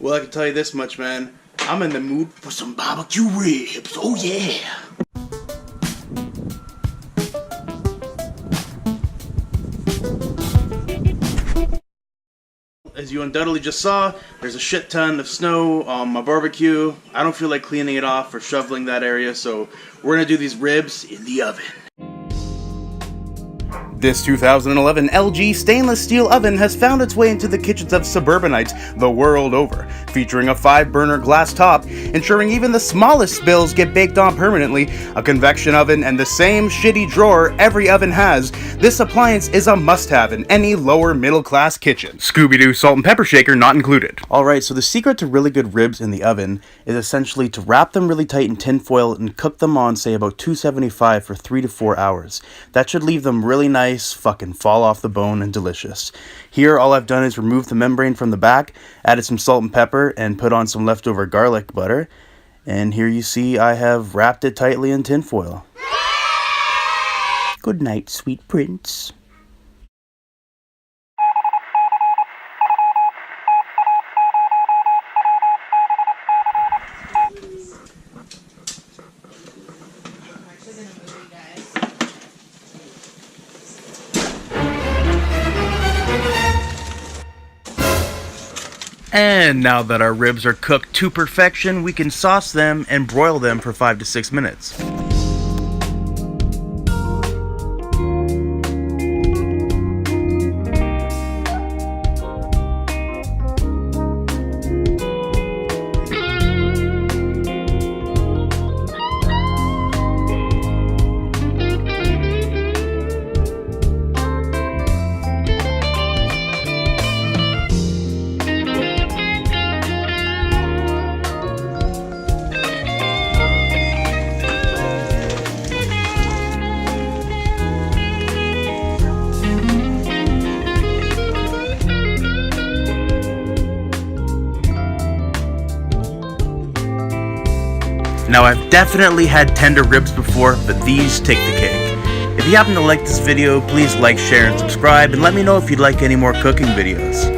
Well, I can tell you this much, man. I'm in the mood for some barbecue ribs. Oh yeah! As you undoubtedly just saw, there's a shit ton of snow on my barbecue. I don't feel like cleaning it off or shoveling that area, so we're gonna do these ribs in the oven. This 2011 LG stainless steel oven has found its way into the kitchens of suburbanites the world over, featuring a 5-burner glass top, ensuring even the smallest spills get baked on permanently, a convection oven, and the same shitty drawer every oven has. This appliance is a must-have in any lower middle-class kitchen. Scooby-Doo salt and pepper shaker not included. Alright, so the secret to really good ribs in the oven is essentially to wrap them really tight in tin foil and cook them on, say, about 275 for 3 to 4 hours. That should leave them really nice, fucking fall off the bone, and delicious. Here, all I've done is remove the membrane from the back, added some salt and pepper, and put on some leftover garlic butter. And here you see I have wrapped it tightly in tin foil. Good night, sweet prince. And now that our ribs are cooked to perfection, we can sauce them and broil them for 5 to 6 minutes. Now, I've definitely had tender ribs before, but these take the cake. If you happen to like this video, please like, share, and subscribe, and let me know if you'd like any more cooking videos.